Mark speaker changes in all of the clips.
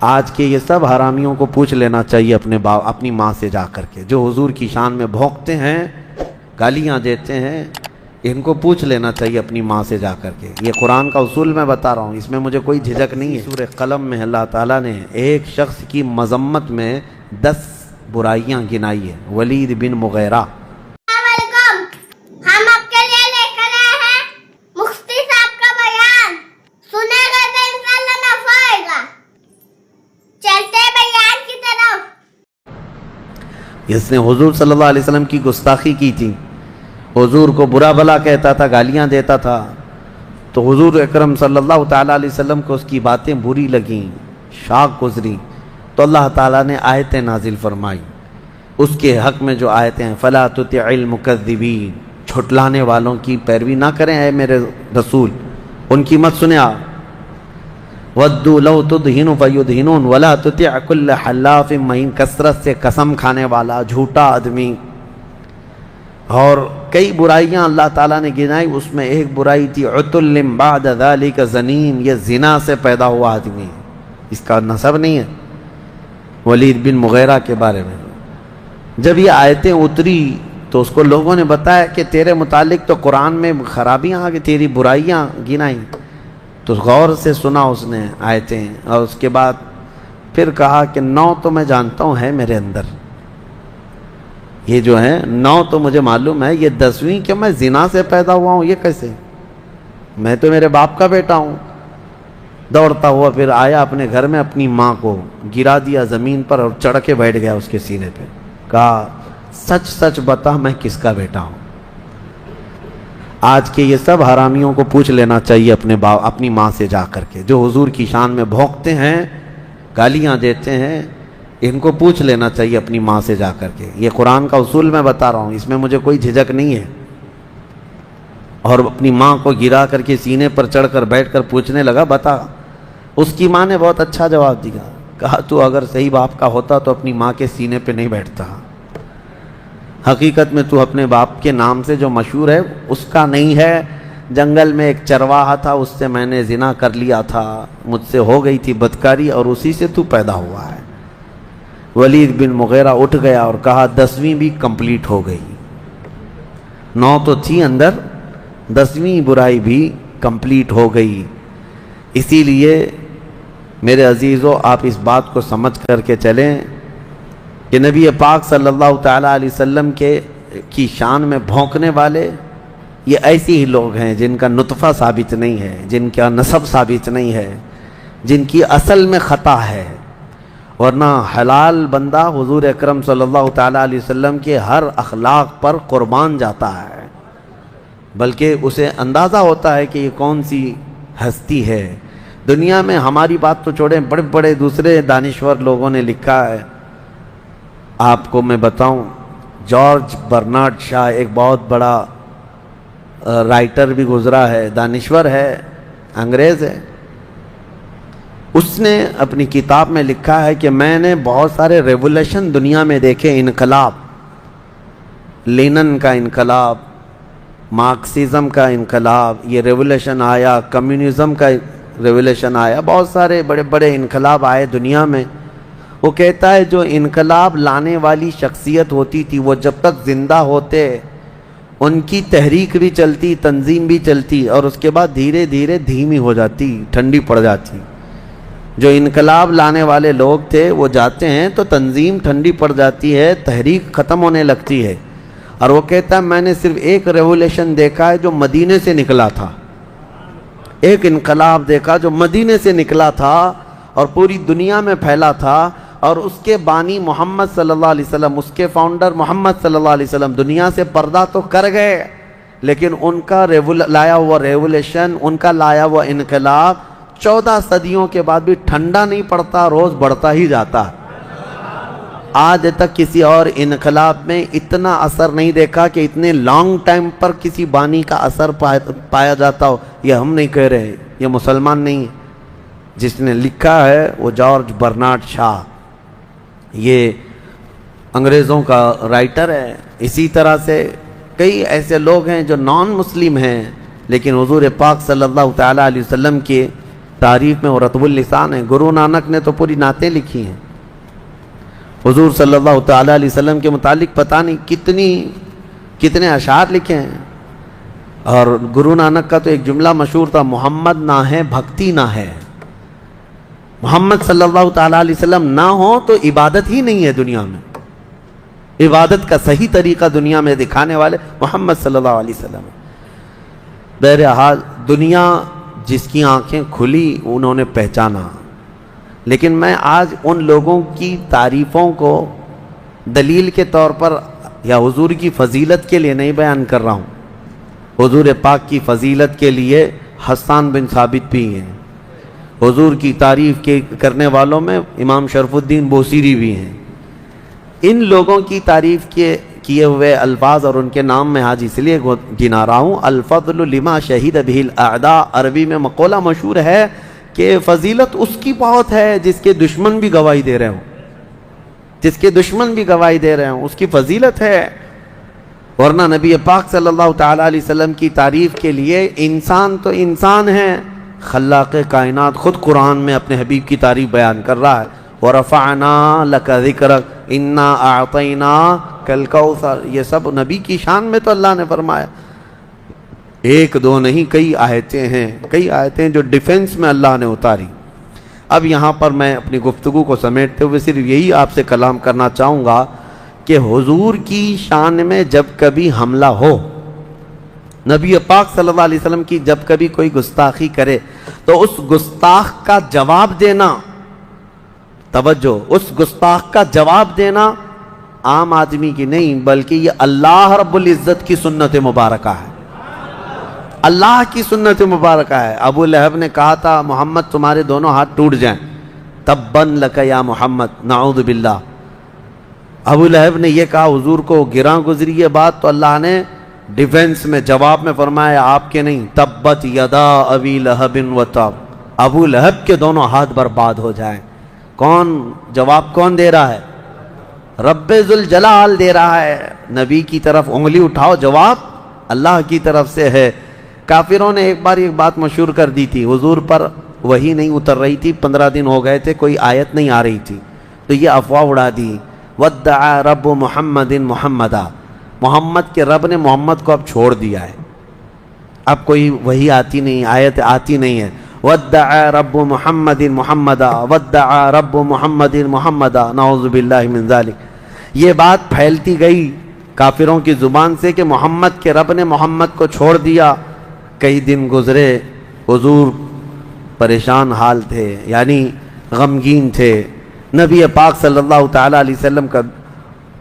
Speaker 1: آج کے یہ سب حرامیوں کو پوچھ لینا چاہیے اپنی ماں سے جا کر کے، جو حضور کی شان میں بھونکتے ہیں، گالیاں دیتے ہیں، ان کو پوچھ لینا چاہیے اپنی ماں سے جا کر کے۔ یہ قرآن کا اصول میں بتا رہا ہوں، اس میں مجھے کوئی جھجک نہیں ہے۔ سورہ قلم میں اللہ تعالیٰ نے ایک شخص کی مذمت میں 10 برائیاں گنائی ہیں، ولید بن مغیرہ۔
Speaker 2: السلام علیکم، ہم آپ کے لیے لے کر آئے ہیں مفتی صاحب کا بیان، سنے گا تو انشاءاللہ نفع ہوئے گا۔ چلتے بیان کی طرف۔
Speaker 1: اس نے حضور صلی اللہ علیہ وسلم کی گستاخی کی تھی، حضور کو برا بھلا کہتا تھا، گالیاں دیتا تھا، تو حضور اکرم صلی اللہ تعالیٰ علیہ وسلم کو اس کی باتیں بری لگیں، شاق گزری، تو اللہ تعالیٰ نے آیتیں نازل فرمائی اس کے حق میں، جو آیتیں ہیں فَلَا تُطِعِ الْمُكَذِّبِينَ، جھٹلانے والوں کی پیروی نہ کریں اے میرے رسول، ان کی مت سنیں آپ۔ وَدُّوا لَوْ تُدْهِنُ فَيُدْهِنُونَ وَلَا تُطِعْ كُلَّ حَلَّافٍ مَّهِينٍ، کثرت سے قسم کھانے والا جھوٹا آدمی۔ اور کئی برائیاں اللہ تعالیٰ نے گنائی، اس میں ایک برائی تھی عُتُلٍ بَعْدَ ذَلِكَ زَنِيمٍ، یہ زنا سے پیدا ہوا آدمی، اس کا نسب نہیں ہے، ولید بن مغیرہ کے بارے میں۔ جب یہ آیتیں اتری تو اس کو لوگوں نے بتایا کہ تیرے متعلق تو قرآن میں خرابیاں آ گئی، تیری برائیاں گنائیں، تو غور سے سنا اس نے آیتیں، اور اس کے بعد پھر کہا کہ 9 تو میں جانتا ہوں ہے میرے اندر، یہ جو ہے 9 تو مجھے معلوم ہے، یہ 10ویں کہ میں زنا سے پیدا ہوا ہوں، یہ کیسے؟ میں تو میرے باپ کا بیٹا ہوں۔ دوڑتا ہوا پھر آیا اپنے گھر میں، اپنی ماں کو گرا دیا زمین پر اور چڑھ کے بیٹھ گیا اس کے سینے پہ، کہا سچ سچ بتا میں کس کا بیٹا ہوں۔ آج کے یہ سب حرامیوں کو پوچھ لینا چاہیے اپنی ماں سے جا کر کے، جو حضور کی شان میں بھونکتے ہیں، گالیاں دیتے ہیں، ان کو پوچھ لینا چاہیے اپنی ماں سے جا کر کے۔ یہ قرآن کا اصول میں بتا رہا ہوں، اس میں مجھے کوئی جھجک نہیں ہے۔ اور اپنی ماں کو گرا کر کے سینے پر چڑھ کر بیٹھ کر پوچھنے لگا بتا۔ اس کی ماں نے بہت اچھا جواب دیا، کہا تو اگر صحیح باپ کا ہوتا تو اپنی ماں کے سینے پہ نہیں بیٹھتا، حقیقت میں تو اپنے باپ کے نام سے جو مشہور ہے اس کا نہیں ہے، جنگل میں ایک چرواہا تھا، اس سے میں نے زنا کر لیا تھا، مجھ سے ہو گئی تھی بدکاری اور اسی سے تو پیدا ہوا ہے۔ ولید بن مغیرہ اٹھ گیا اور کہا 10ویں بھی کمپلیٹ ہو گئی، 9 تو تھی اندر، 10ویں برائی بھی کمپلیٹ ہو گئی۔ اسی لیے میرے عزیزو آپ اس بات کو سمجھ کر کے چلیں کہ نبی پاک صلی اللہ تعالیٰ علیہ وسلم کی شان میں بھونکنے والے یہ ایسے ہی لوگ ہیں جن کا نطفہ ثابت نہیں ہے، جن کا نسب ثابت نہیں ہے، جن کی اصل میں خطا ہے، ورنہ حلال بندہ حضور اکرم صلی اللہ تعالیٰ علیہ وسلم کے ہر اخلاق پر قربان جاتا ہے، بلکہ اسے اندازہ ہوتا ہے کہ یہ کون سی ہستی ہے دنیا میں۔ ہماری بات تو چھوڑیں، بڑے بڑے دوسرے دانشور لوگوں نے لکھا ہے، آپ کو میں بتاؤں، جارج برنارڈ شاہ ایک بہت بڑا رائٹر بھی گزرا ہے، دانشور ہے، انگریز ہے، اس نے اپنی کتاب میں لکھا ہے کہ میں نے بہت سارے ریولیوشن دنیا میں دیکھے، انقلاب، لینن کا انقلاب، مارکسزم کا انقلاب، یہ ریولیوشن آیا، کمیونزم کا ریولیوشن آیا، بہت سارے بڑے بڑے انقلاب آئے دنیا میں۔ وہ کہتا ہے جو انقلاب لانے والی شخصیت ہوتی تھی وہ جب تک زندہ ہوتے ان کی تحریک بھی چلتی، تنظیم بھی چلتی، اور اس کے بعد دھیرے دھیرے دھیمی ہو جاتی، ٹھنڈی پڑ جاتی۔ جو انقلاب لانے والے لوگ تھے وہ جاتے ہیں تو تنظیم ٹھنڈی پڑ جاتی ہے، تحریک ختم ہونے لگتی ہے۔ اور وہ کہتا ہے میں نے صرف ایک ریولیوشن دیکھا ہے جو مدینے سے نکلا تھا، ایک انقلاب دیکھا جو مدینے سے نکلا تھا اور پوری دنیا میں پھیلا تھا، اور اس کے بانی محمد صلی اللہ علیہ وسلم، اس کے فاؤنڈر محمد صلی اللہ علیہ وسلم دنیا سے پردہ تو کر گئے، لیکن ان کا لایا ہوا ریولیوشن، ان کا لایا ہوا انقلاب 14 صدیوں کے بعد بھی ٹھنڈا نہیں پڑتا، روز بڑھتا ہی جاتا۔ آج تک کسی اور انقلاب میں اتنا اثر نہیں دیکھا کہ اتنے لانگ ٹائم پر کسی بانی کا اثر پایا جاتا ہو۔ یہ ہم نہیں کہہ رہے، یہ مسلمان نہیں ہے، جس نے لکھا ہے وہ جارج برنارڈ شاہ، یہ انگریزوں کا رائٹر ہے۔ اسی طرح سے کئی ایسے لوگ ہیں جو نان مسلم ہیں لیکن حضور پاک صلی اللہ تعالیٰ علیہ وسلم کے تعریف میں وہ رطب اللسان ہے. گرو نانک نے تو پوری نعتیں لکھی ہیں حضور صلی اللہ تعالیٰ علیہ وسلم کے متعلق، پتہ نہیں کتنے اشعار لکھے ہیں. اور گرو نانک کا تو ایک جملہ مشہور تھا، محمد نہ ہے بھکتی نہ ہے. محمد صلی اللہ تعالیٰ علیہ وسلم نہ ہو تو عبادت ہی نہیں ہے دنیا میں. عبادت کا صحیح طریقہ دنیا میں دکھانے والے محمد صلی اللہ علیہ وسلم. بہرحال دنیا جس کی آنکھیں کھلی انہوں نے پہچانا. لیکن میں آج ان لوگوں کی تعریفوں کو دلیل کے طور پر یا حضور کی فضیلت کے لیے نہیں بیان کر رہا ہوں. حضور پاک کی فضیلت کے لیے حسان بن ثابت بھی ہیں. حضور کی تعریف کے کرنے والوں میں امام شرف الدین بوصیری بھی ہیں. ان لوگوں کی تعریف کیے ہوئے الفاظ اور ان کے نام میں آج اس لیے گنا رہا ہوں. الفضل لما شہید بہ الاعداء، عربی میں مقولہ مشہور ہے کہ فضیلت اس کی بہت ہے جس کے دشمن بھی گواہی دے رہے ہوں. جس کے دشمن بھی گواہی دے رہے ہوں اس کی فضیلت ہے. ورنہ نبی پاک صلی اللہ تعالیٰ علیہ وسلم کی تعریف کے لیے انسان تو انسان ہے. خلاق کائنات خود قرآن میں اپنے حبیب کی تعریف بیان کر رہا ہے. وَرَفَعْنَا لَكَ ذِكْرَكَ إِنَّا أَعْطَيْنَاكَ الْكَوْثَرَ، یہ سب نبی کی شان میں تو اللہ نے فرمایا. ایک دو نہیں، کئی آیتیں ہیں، کئی آیتیں جو ڈیفنس میں اللہ نے اتاری. اب یہاں پر میں اپنی گفتگو کو سمیٹتے ہوئے صرف یہی آپ سے کلام کرنا چاہوں گا کہ حضور کی شان میں جب کبھی حملہ ہو، نبی پاک صلی اللہ علیہ وسلم کی جب کبھی کوئی گستاخی کرے تو اس گستاخ کا جواب دینا، توجہ، اس گستاخ کا جواب دینا عام آدمی کی نہیں بلکہ یہ اللہ رب العزت کی سنت مبارکہ ہے. اللہ کی سنت مبارکہ ہے. ابو لہب نے کہا تھا محمد تمہارے دونوں ہاتھ ٹوٹ جائیں، تبن لک یا محمد، نعوذ باللہ. ابو لہب نے یہ کہا حضور کو گراں گزری یہ بات تو اللہ نے ڈیفنس میں جواب میں فرمایا آپ کے نہیں، تبت یدا ابی لہب و تب، ابو لہب کے دونوں ہاتھ برباد ہو جائیں. کون جواب کون دے رہا ہے؟ رب ذوالجلال دے رہا ہے. نبی کی طرف انگلی اٹھاؤ، جواب اللہ کی طرف سے ہے. کافروں نے ایک بار ایک بات مشہور کر دی تھی، حضور پر وحی نہیں اتر رہی تھی، 15 دن ہو گئے تھے، کوئی آیت نہیں آ رہی تھی، تو یہ افواہ اڑا دی. وَدَّعَا رَبُّ مُحَمَّدٍ مُحَمَّدًا، محمد کے رب نے محمد کو اب چھوڑ دیا ہے، اب کوئی وحی آتی نہیں، آیت آتی نہیں ہے. وَدَّعَا رَبُّ مُحَمَّدٍ مُحَمَّدًا وَدَّعَا رَبُّ مُحَمَّدٍ مُحَمَّدًا، نعوذ باللہ من ذالک. یہ بات پھیلتی گئی کافروں کی زبان سے کہ محمد کے رب نے محمد کو چھوڑ دیا. کئی دن گزرے، حضور پریشان حال تھے، یعنی غمگین تھے. نبی پاک صلی اللہ تعالیٰ علیہ وسلم کا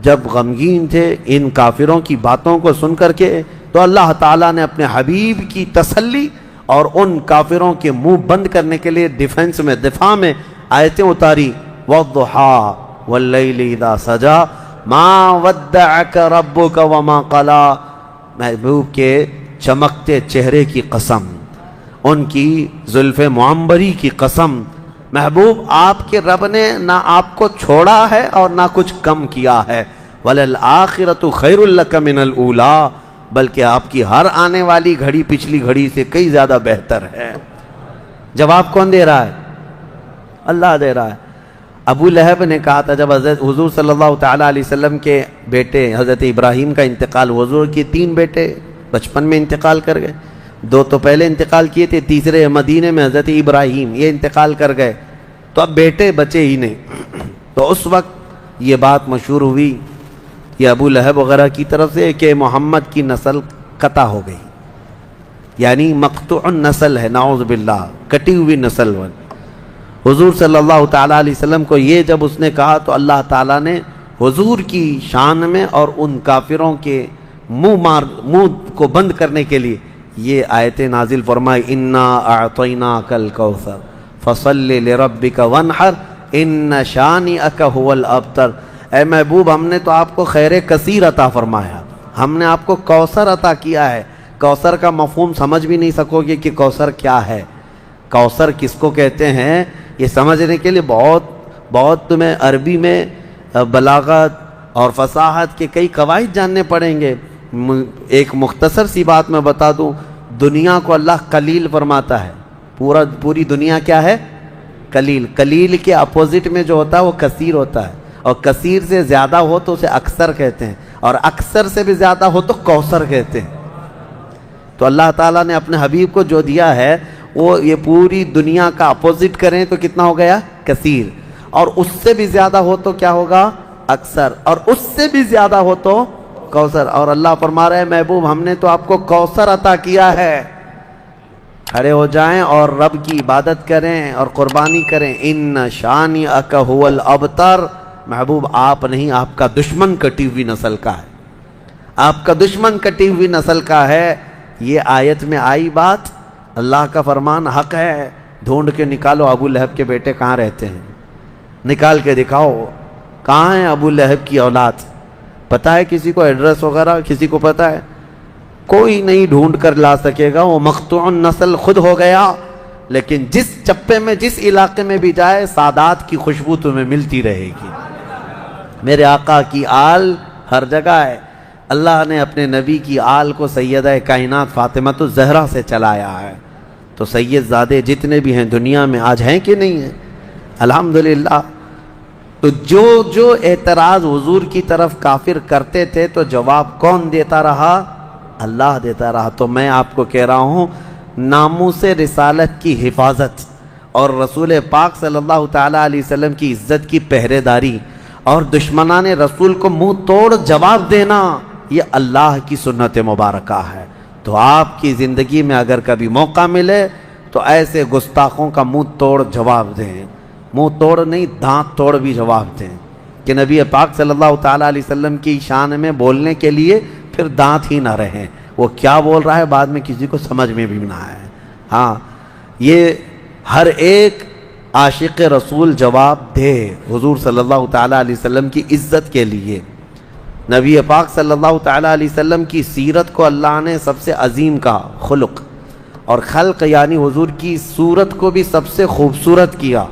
Speaker 1: جب غمگین تھے ان کافروں کی باتوں کو سن کر کے، تو اللہ تعالیٰ نے اپنے حبیب کی تسلی اور ان کافروں کے منہ بند کرنے کے لیے ڈیفنس میں، دفاع میں آیتیں اتاری. وَالضُّحَىٰ وَاللَّيْلِ إِذَا سَجَىٰ مَا وَدَّعَكَ رَبُّكَ وَمَا قَلَىٰ، محبوب کے چمکتے چہرے کی قسم، ان کی زلف معمبری کی قسم، محبوب آپ کے رب نے نہ آپ کو چھوڑا ہے اور نہ کچھ کم کیا ہے. وَلَلْآخِرَةُ خَيْرٌ لَكَ مِنَ الْأُولَىٰ، بلکہ آپ کی ہر آنے والی گھڑی پچھلی گھڑی سے کئی زیادہ بہتر ہے. جواب کون دے رہا ہے؟ اللہ دے رہا ہے. ابو لہب نے کہا تھا جب حضرت حضور صلی اللہ تعالیٰ علیہ وسلم کے بیٹے حضرت ابراہیم کا انتقال، حضور کی 3 بیٹے بچپن میں انتقال کر گئے، 2 تو پہلے انتقال کیے تھے، تیسرے مدینے میں حضرت ابراہیم یہ انتقال کر گئے، تو اب بیٹے بچے ہی نہیں. تو اس وقت یہ بات مشہور ہوئی یہ ابو لہب وغیرہ کی طرف سے کہ محمد کی نسل قطع ہو گئی، یعنی مقطوع النسل ہے، نعوذ باللہ، کٹی ہوئی نسل. حضور صلی اللہ تعالیٰ علیہ وسلم کو یہ جب اس نے کہا تو اللہ تعالیٰ نے حضور کی شان میں اور ان کافروں کے منہ کو بند کرنے کے لیے یہ آیت نازل فرمائی. انا اعطیناک الکوثر فصل لربک وانحر ان شانئک هو الابتر. اے محبوب ہم نے تو آپ کو خیر کثیر عطا فرمایا، ہم نے آپ کو کوثر عطا کیا ہے. کوثر کا مفہوم سمجھ بھی نہیں سکو گے کہ کوثر کیا ہے. کوثر کس کو کہتے ہیں یہ سمجھنے کے لیے بہت تمہیں عربی میں بلاغت اور فصاحت کے کئی قواعد جاننے پڑیں گے. ایک مختصر سی بات میں بتا دوں، دنیا کو اللہ قلیل فرماتا ہے، پوری دنیا کیا ہے؟ قلیل. قلیل کے اپوزٹ میں جو ہوتا ہے وہ کثیر ہوتا ہے, اور کثیر سے زیادہ ہو تو اسے اکثر کہتے ہیں, اور اکثر سے بھی زیادہ ہو تو کوثر کہتے ہیں. تو اللہ تعالیٰ نے اپنے حبیب کو جو دیا ہے وہ یہ پوری دنیا کا اپوزٹ کریں تو کتنا ہو گیا؟ کثیر. اور اس سے بھی زیادہ ہو تو کیا ہوگا؟ اکثر. اور اس سے بھی زیادہ ہو تو کوثر. اور اللہ فرما رہے ہیں محبوب ہم نے تو آپ کو کوثر عطا کیا ہے. کھڑے ہو جائیں اور رب کی عبادت کریں اور قربانی کریں. ان شانئک ھو الابتر. محبوب آپ نہیں, آپ کا دشمن کٹی ہوئی نسل کا ہے, آپ کا دشمن کٹی ہوئی نسل کا ہے. یہ آیت میں آئی بات, اللہ کا فرمان حق ہے. ڈھونڈ کے نکالو ابو لہب کے بیٹے کہاں رہتے ہیں, نکال کے دکھاؤ کہاں ہیں ابو لہب کی اولاد. پتہ ہے کسی کو ایڈریس وغیرہ؟ کسی کو پتہ ہے؟ کوئی نہیں ڈھونڈ کر لا سکے گا. وہ مقطوع نسل خود ہو گیا. لیکن جس چپے میں جس علاقے میں بھی جائے سادات کی خوشبو تمہیں ملتی رہے گی. میرے آقا کی آل ہر جگہ ہے. اللہ نے اپنے نبی کی آل کو سیدہ کائنات فاطمۃ الزہرا سے چلایا ہے. تو سید زادے جتنے بھی ہیں دنیا میں آج ہیں کہ نہیں ہیں؟ الحمدللہ. تو جو اعتراض حضور کی طرف کافر کرتے تھے تو جواب کون دیتا رہا؟ اللہ دیتا رہا. تو میں آپ کو کہہ رہا ہوں ناموس رسالت کی حفاظت اور رسول پاک صلی اللہ تعالیٰ علیہ وسلم کی عزت کی پہرے داری اور دشمنان رسول کو منہ توڑ جواب دینا, یہ اللہ کی سنت مبارکہ ہے. تو آپ کی زندگی میں اگر کبھی موقع ملے تو ایسے گستاخوں کا منہ توڑ جواب دیں. منہ توڑ نہیں, دانت توڑ بھی جواب دیں کہ نبی پاک صلی اللہ تعالیٰ علیہ وسلم کی شان میں بولنے کے لیے پھر دانت ہی نہ رہیں. وہ کیا بول رہا ہے بعد میں کسی کو سمجھ میں بھی نہ آئے. ہاں, یہ ہر ایک عاشق رسول جواب دے حضور صلی اللہ تعالیٰ علیہ وسلم کی عزت کے لیے. نبی پاک صلی اللہ تعالیٰ علیہ وسلم کی سیرت کو اللہ نے سب سے عظیم کا خلق اور خلق یعنی حضور کی صورت کو بھی سب سے خوبصورت کیا.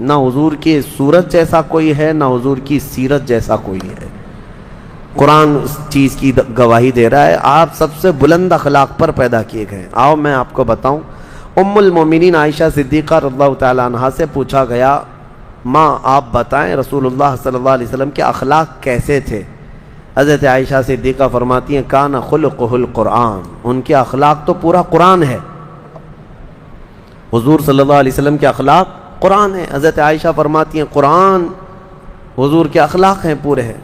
Speaker 1: نہ حضور کی صورت جیسا کوئی ہے, نہ حضور کی سیرت جیسا کوئی ہے. قرآن اس چیز کی گواہی دے رہا ہے. آپ سب سے بلند اخلاق پر پیدا کیے گئے. آؤ میں آپ کو بتاؤں. ام المومنین عائشہ صدیقہ رضی اللہ تعالیٰ عنہا سے پوچھا گیا ماں آپ بتائیں رسول اللہ صلی اللہ علیہ وسلم کے اخلاق کیسے تھے؟ حضرت عائشہ صدیقہ فرماتی ہیں کان خلقہ القرآن. ان کے اخلاق تو پورا قرآن ہے. حضور صلی اللہ علیہ وسلم کے اخلاق قرآن ہے. حضرت عائشہ فرماتی ہیں قرآن حضور کے اخلاق ہیں پورے ہیں.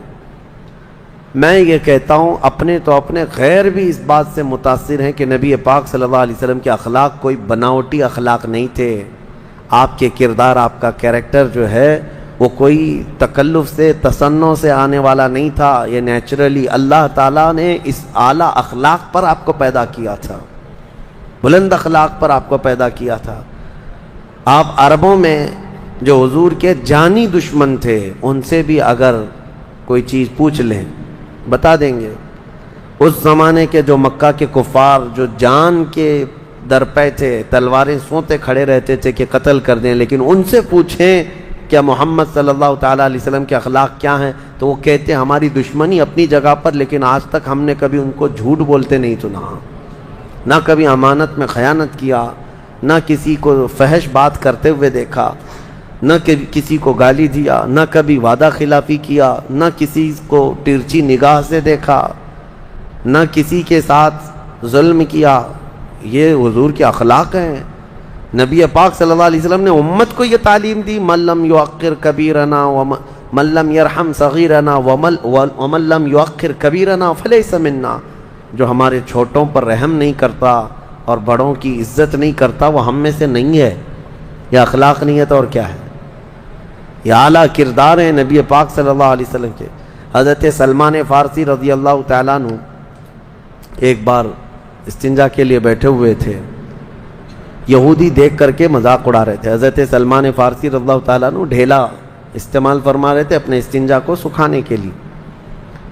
Speaker 1: میں یہ کہتا ہوں اپنے تو اپنے غیر بھی اس بات سے متاثر ہیں کہ نبی پاک صلی اللہ علیہ وسلم کے اخلاق کوئی بناوٹی اخلاق نہیں تھے. آپ کے کردار, آپ کا کیریکٹر جو ہے وہ کوئی تکلف سے تصنع سے آنے والا نہیں تھا. یہ نیچرلی اللہ تعالیٰ نے اس اعلیٰ اخلاق پر آپ کو پیدا کیا تھا, بلند اخلاق پر آپ کو پیدا کیا تھا. آپ عربوں میں جو حضور کے جانی دشمن تھے ان سے بھی اگر کوئی چیز پوچھ لیں بتا دیں گے. اس زمانے کے جو مکہ کے کفار جو جان کے درپے تھے, تلواریں سونتے کھڑے رہتے تھے کہ قتل کر دیں, لیکن ان سے پوچھیں کیا محمد صلی اللہ تعالیٰ علیہ وسلم کے اخلاق کیا ہیں تو وہ کہتے ہیں ہماری دشمنی اپنی جگہ پر, لیکن آج تک ہم نے کبھی ان کو جھوٹ بولتے نہیں سنا, نہ کبھی امانت میں خیانت کیا, نہ کسی کو فحش بات کرتے ہوئے دیکھا, نہ کسی کو گالی دیا, نہ کبھی وعدہ خلافی کیا, نہ کسی کو ترچھی نگاہ سے دیکھا, نہ کسی کے ساتھ ظلم کیا. یہ حضور کے اخلاق ہیں. نبی پاک صلی اللہ علیہ وسلم نے امت کو یہ تعلیم دی من لم یؤخر کبیرنا ومن لم یرحم صغیرنا ومن لم یؤخر کبیرنا فلیس منا. جو ہمارے چھوٹوں پر رحم نہیں کرتا اور بڑوں کی عزت نہیں کرتا وہ ہم میں سے نہیں ہے. یہ اخلاق نہیں ہے تو اور کیا ہے؟ یہ اعلیٰ کردار ہیں نبی پاک صلی اللہ علیہ وسلم کے. حضرت سلمان فارسی رضی اللہ تعالیٰ عنہ ایک بار استنجا کے لیے بیٹھے ہوئے تھے. یہودی دیکھ کر کے مذاق اڑا رہے تھے. حضرت سلمان فارسی رضی اللہ تعالیٰ عنہ ڈھیلا استعمال فرما رہے تھے اپنے استنجا کو سکھانے کے لیے.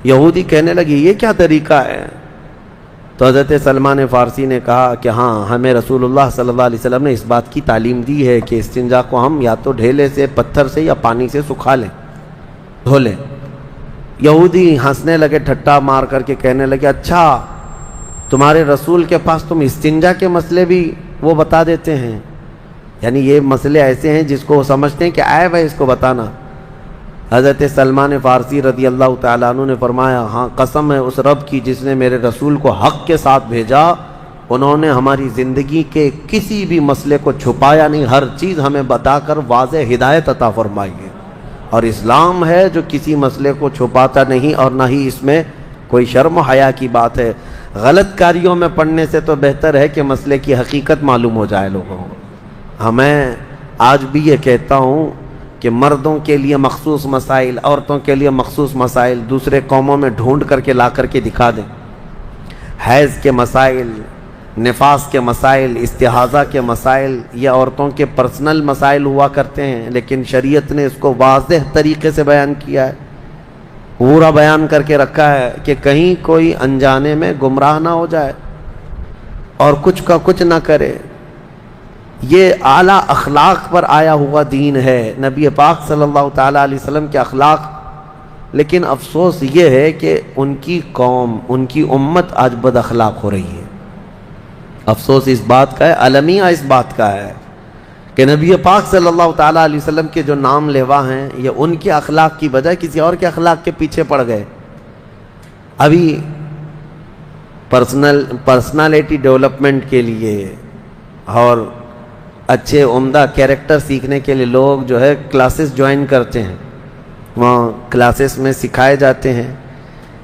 Speaker 1: یہودی کہنے لگے یہ کیا طریقہ ہے؟ تو حضرت سلمان فارسی نے کہا کہ ہاں ہمیں رسول اللہ صلی اللہ علیہ وسلم نے اس بات کی تعلیم دی ہے کہ استنجا کو ہم یا تو ڈھیلے سے, پتھر سے یا پانی سے سکھا لیں, دھو لیں. یہودی ہنسنے لگے, ٹھٹا مار کر کے کہنے لگے اچھا تمہارے رسول کے پاس تم استنجا کے مسئلے بھی وہ بتا دیتے ہیں. یعنی یہ مسئلے ایسے ہیں جس کو وہ سمجھتے ہیں کہ آئے بھائی اس کو بتانا. حضرت سلمان فارسی رضی اللہ تعالیٰ عنہ نے فرمایا ہاں قسم ہے اس رب کی جس نے میرے رسول کو حق کے ساتھ بھیجا، انہوں نے ہماری زندگی کے کسی بھی مسئلے کو چھپایا نہیں، ہر چیز ہمیں بتا کر واضح ہدایت عطا فرمائی ہے. اور اسلام ہے جو کسی مسئلے کو چھپاتا نہیں اور نہ ہی اس میں کوئی شرم و حیا کی بات ہے. غلط کاریوں میں پڑھنے سے تو بہتر ہے کہ مسئلے کی حقیقت معلوم ہو جائے لوگوں کو. میں آج بھی یہ کہتا ہوں کہ مردوں کے لیے مخصوص مسائل، عورتوں کے لیے مخصوص مسائل دوسرے قوموں میں ڈھونڈ کر کے لا کر کے دکھا دیں. حیض کے مسائل، نفاس کے مسائل، استحاضہ کے مسائل یہ عورتوں کے پرسنل مسائل ہوا کرتے ہیں، لیکن شریعت نے اس کو واضح طریقے سے بیان کیا ہے، پورا بیان کر کے رکھا ہے کہ کہیں کوئی انجانے میں گمراہ نہ ہو جائے اور کچھ کا کچھ نہ کرے. یہ اعلیٰ اخلاق پر آیا ہوا دین ہے، نبی پاک صلی اللہ تعالیٰ علیہ وسلم کے اخلاق. لیکن افسوس یہ ہے کہ ان کی قوم، ان کی امت آج بد اخلاق ہو رہی ہے. افسوس اس بات کا ہے، المیہ اس بات کا ہے کہ نبی پاک صلی اللہ تعالیٰ علیہ وسلم کے جو نام لیوا ہیں یہ ان کے اخلاق کی بجائے کسی اور کے اخلاق کے پیچھے پڑ گئے. ابھی پرسنالٹی ڈیولپمنٹ کے لیے اور اچھے عمدہ کیریکٹر سیکھنے کے لیے لوگ جو ہے کلاسز جوائن کرتے ہیں. وہاں کلاسز میں سکھائے جاتے ہیں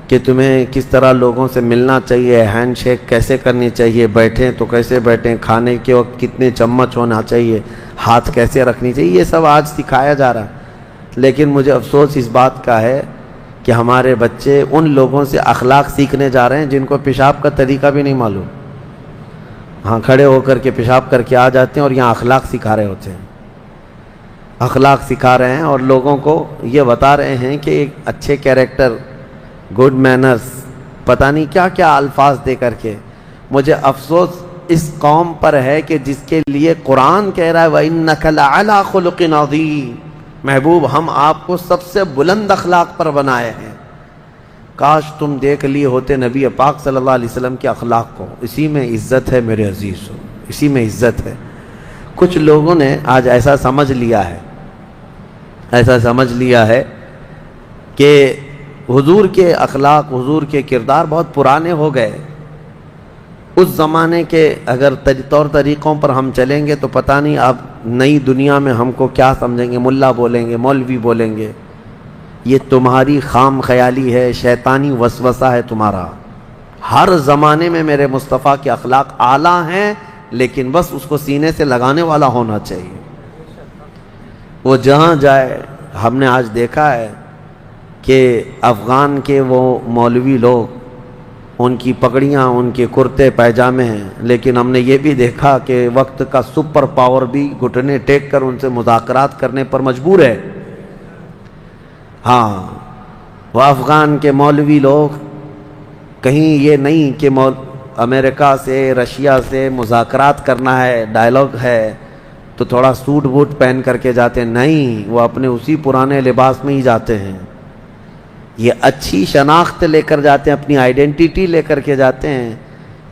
Speaker 1: کہ تمہیں کس طرح لوگوں سے ملنا چاہیے، ہینڈ شیک کیسے کرنی چاہیے، بیٹھیں تو کیسے بیٹھیں، کھانے کے وقت کتنے چمچ ہونا چاہیے، ہاتھ کیسے رکھنی چاہیے، یہ سب آج سکھایا جا رہا ہے. لیکن مجھے افسوس اس بات کا ہے کہ ہمارے بچے ان لوگوں سے اخلاق سیکھنے جا رہے ہیں جن کو پیشاب کا طریقہ بھی نہیں معلوم. ہاں کھڑے ہو کر کے پیشاب کر کے آ جاتے ہیں اور یہاں اخلاق سکھا رہے ہوتے ہیں، اخلاق سکھا رہے ہیں اور لوگوں کو یہ بتا رہے ہیں کہ ایک اچھے کیریکٹر، گڈ مینرز، پتہ نہیں کیا کیا الفاظ دے کر کے. مجھے افسوس اس قوم پر ہے کہ جس کے لیے قرآن کہہ رہا ہے وَإِنَّكَ لَعَلَىٰ خُلُقٍ عَظِيمٍ، محبوب ہم آپ کو سب سے بلند اخلاق پر بنائے ہیں. کاش تم دیکھ لیے ہوتے نبی پاک صلی اللہ علیہ وسلم کے اخلاق کو. اسی میں عزت ہے میرے عزیزو، اسی میں عزت ہے. کچھ لوگوں نے آج ایسا سمجھ لیا ہے کہ حضور کے اخلاق، حضور کے کردار بہت پرانے ہو گئے. اس زمانے کے اگر طور طریقوں پر ہم چلیں گے تو پتہ نہیں اب نئی دنیا میں ہم کو کیا سمجھیں گے، ملا بولیں گے، مولوی بولیں گے. یہ تمہاری خام خیالی ہے، شیطانی وسوسہ ہے تمہارا. ہر زمانے میں میرے مصطفیٰ کے اخلاق اعلیٰ ہیں، لیکن بس اس کو سینے سے لگانے والا ہونا چاہیے. وہ جہاں جائے، ہم نے آج دیکھا ہے کہ افغان کے وہ مولوی لوگ، ان کی پگڑیاں، ان کے کرتے پیجامے ہیں، لیکن ہم نے یہ بھی دیکھا کہ وقت کا سپر پاور بھی گھٹنے ٹیک کر ان سے مذاکرات کرنے پر مجبور ہے. ہاں وہ افغان کے مولوی لوگ کہیں یہ نہیں کہ امریکہ سے، رشیا سے مذاکرات کرنا ہے، ڈائلاگ ہے تو تھوڑا سوٹ بوٹ پہن کر کے جاتے ہیں. نہیں، وہ اپنے اسی پرانے لباس میں ہی جاتے ہیں. یہ اچھی شناخت لے کر جاتے ہیں، اپنی آئیڈینٹیٹی لے کر کے جاتے ہیں.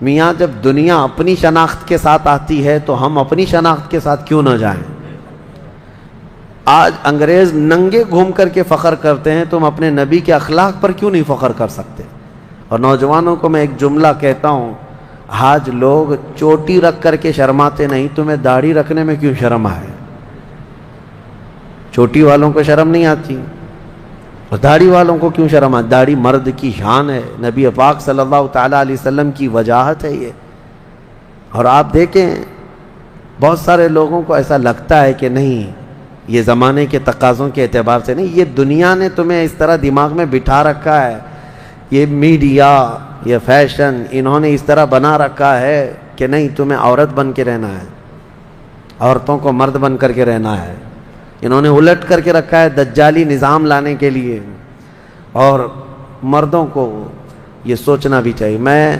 Speaker 1: میاں جب دنیا اپنی شناخت کے ساتھ آتی ہے تو ہم اپنی شناخت کے ساتھ کیوں نہ جائیں؟ آج انگریز ننگے گھوم کر کے فخر کرتے ہیں، تم اپنے نبی کے اخلاق پر کیوں نہیں فخر کر سکتے؟ اور نوجوانوں کو میں ایک جملہ کہتا ہوں، آج لوگ چوٹی رکھ کر کے شرماتے نہیں، تمہیں داڑھی رکھنے میں کیوں شرم آئے؟ چوٹی والوں کو شرم نہیں آتی اور داڑھی والوں کو کیوں شرم آتی؟ داڑھی مرد کی شان ہے، نبی پاک صلی اللہ تعالیٰ علیہ وسلم کی وجاہت ہے یہ. اور آپ دیکھیں بہت سارے لوگوں کو ایسا لگتا ہے کہ نہیں، یہ زمانے کے تقاضوں کے اعتبار سے نہیں، یہ دنیا نے تمہیں اس طرح دماغ میں بٹھا رکھا ہے، یہ میڈیا، یہ فیشن، انہوں نے اس طرح بنا رکھا ہے کہ نہیں تمہیں عورت بن کے رہنا ہے، عورتوں کو مرد بن کر کے رہنا ہے. انہوں نے الٹ کر کے رکھا ہے دجالی نظام لانے کے لیے. اور مردوں کو یہ سوچنا بھی چاہیے. میں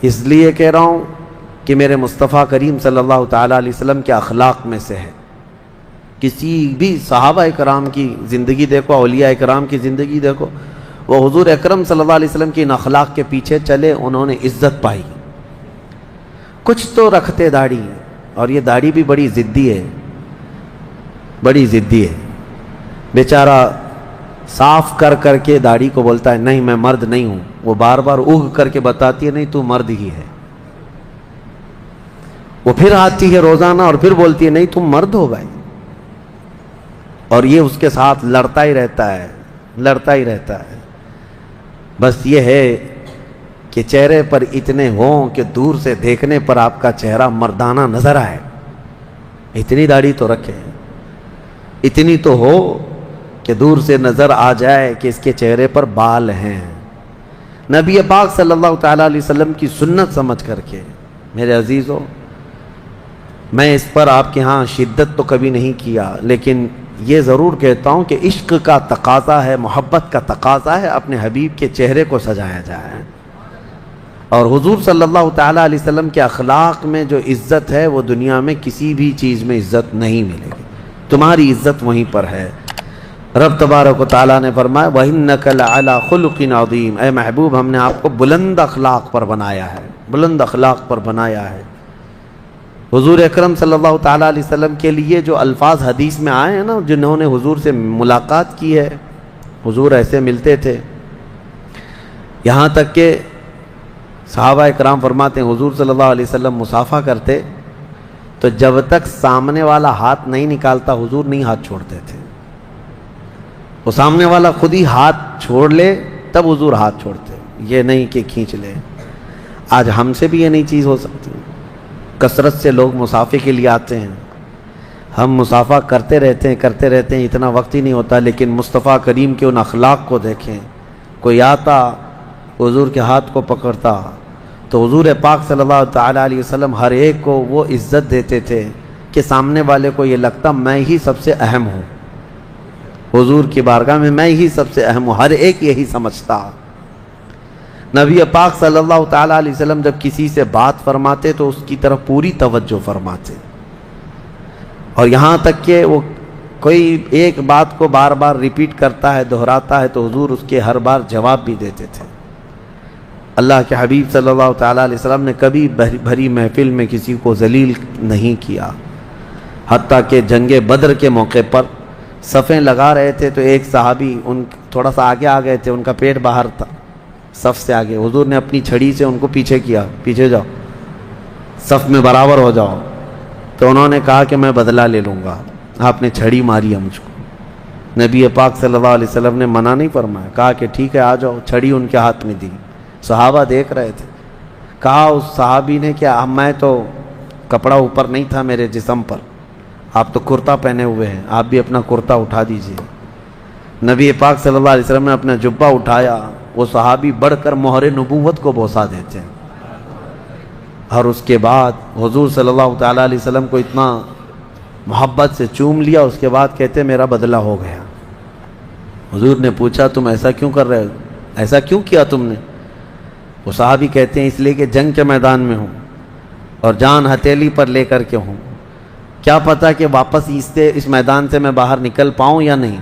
Speaker 1: اس لیے کہہ رہا ہوں کہ میرے مصطفیٰ کریم صلی اللہ تعالیٰ علیہ وسلم کے اخلاق میں سے ہے. کسی بھی صحابہ اکرام کی زندگی دیکھو، اولیاء اکرام کی زندگی دیکھو، وہ حضور اکرم صلی اللہ علیہ وسلم کی ان اخلاق کے پیچھے چلے، انہوں نے عزت پائی. کچھ تو رکھتے داڑھی، اور یہ داڑھی بھی بڑی ضدی ہے، بڑی ضدی ہے، بیچارہ صاف کر کر کے داڑھی کو بولتا ہے نہیں میں مرد نہیں ہوں، وہ بار بار اگ کر کے بتاتی ہے نہیں تو مرد ہی ہے، وہ پھر آتی ہے روزانہ اور پھر بولتی ہے نہیں تم مرد ہو بھائی، اور یہ اس کے ساتھ لڑتا ہی رہتا ہے، لڑتا ہی رہتا ہے۔ بس یہ ہے کہ چہرے پر اتنے ہوں کہ دور سے دیکھنے پر آپ کا چہرہ مردانہ نظر آئے، اتنی داڑھی تو رکھے، اتنی تو ہو کہ دور سے نظر آ جائے کہ اس کے چہرے پر بال ہیں۔ نبی پاک صلی اللہ تعالیٰ علیہ وسلم کی سنت سمجھ کر کے میرے عزیزو، میں اس پر آپ کے ہاں شدت تو کبھی نہیں کیا، لیکن یہ ضرور کہتا ہوں کہ عشق کا تقاضا ہے، محبت کا تقاضا ہے، اپنے حبیب کے چہرے کو سجایا جائے، اور حضور صلی اللہ تعالیٰ علیہ وسلم کے اخلاق میں جو عزت ہے وہ دنیا میں کسی بھی چیز میں عزت نہیں ملے گی، تمہاری عزت وہیں پر ہے۔ رب تبارک و تعالیٰ نے فرمایا وَإِنَّكَ لَعَلَىٰ خُلُقٍ عَظِيمٍ، اے محبوب ہم نے آپ کو بلند اخلاق پر بنایا ہے، بلند اخلاق پر بنایا ہے۔ حضور اکرم صلی اللہ تعالیٰ علیہ وسلم کے لیے جو الفاظ حدیث میں آئے ہیں نا، جنہوں نے حضور سے ملاقات کی ہے، حضور ایسے ملتے تھے، یہاں تک کہ صحابہ اکرام فرماتے ہیں حضور صلی اللہ علیہ وسلم مصافحہ کرتے تو جب تک سامنے والا ہاتھ نہیں نکالتا حضور نہیں ہاتھ چھوڑتے تھے، وہ سامنے والا خود ہی ہاتھ چھوڑ لے تب حضور ہاتھ چھوڑتے، یہ نہیں کہ کھینچ لے۔ آج ہم سے بھی یہ نہیں چیز ہو سکتی، کثرت سے لوگ مصافحے کے لیے آتے ہیں، ہم مصافحہ کرتے رہتے ہیں، اتنا وقت ہی نہیں ہوتا، لیکن مصطفیٰ کریم کے ان اخلاق کو دیکھیں۔ کوئی آتا حضور کے ہاتھ کو پکڑتا تو حضور پاک صلی اللہ تعالیٰ علیہ وسلم ہر ایک کو وہ عزت دیتے تھے کہ سامنے والے کو یہ لگتا میں ہی سب سے اہم ہوں، حضور کی بارگاہ میں ہی سب سے اہم ہوں، ہر ایک یہی سمجھتا۔ نبی پاک صلی اللہ تعالیٰ علیہ وسلم جب کسی سے بات فرماتے تو اس کی طرف پوری توجہ فرماتے، اور یہاں تک کہ وہ کوئی ایک بات کو بار بار ریپیٹ کرتا ہے، دہراتا ہے، تو حضور اس کے ہر بار جواب بھی دیتے تھے۔ اللہ کے حبیب صلی اللہ تعالیٰ علیہ وسلم نے کبھی بھری محفل میں کسی کو ذلیل نہیں کیا، حتیٰ کہ جنگ بدر کے موقع پر صفیں لگا رہے تھے تو ایک صحابی ان تھوڑا سا آگے آ گئے تھے، ان کا پیٹ باہر تھا صف سے آگے، حضور نے اپنی چھڑی سے ان کو پیچھے کیا، پیچھے جاؤ، صف میں برابر ہو جاؤ، تو انہوں نے کہا کہ میں بدلہ لے لوں گا، آپ نے چھڑی ماری ہے مجھ کو۔ نبی پاک صلی اللہ علیہ وسلم نے منع نہیں فرمایا، کہا کہ ٹھیک ہے آ جاؤ، چھڑی ان کے ہاتھ میں دی، صحابہ دیکھ رہے تھے، کہا اس صحابی نے کہ میں تو کپڑا اوپر نہیں تھا میرے جسم پر، آپ تو کرتا پہنے ہوئے ہیں، آپ بھی اپنا کرتا اٹھا دیجئے۔ نبی پاک صلی اللہ علیہ وسلم نے اپنا جبہ اٹھایا، وہ صحابی بڑھ کر مہر نبوت کو بوسا دیتے ہیں، اور اس کے بعد حضور صلی اللہ تعالیٰ علیہ وسلم کو اتنا محبت سے چوم لیا، اس کے بعد کہتے میرا بدلہ ہو گیا۔ حضور نے پوچھا تم ایسا کیوں کر رہے ہو، ایسا کیوں کیا تم نے؟ وہ صحابی کہتے ہیں اس لیے کہ جنگ کے میدان میں ہوں اور جان ہتھیلی پر لے کر کے ہوں، کیا پتا کہ واپس اس میدان سے میں باہر نکل پاؤں یا نہیں،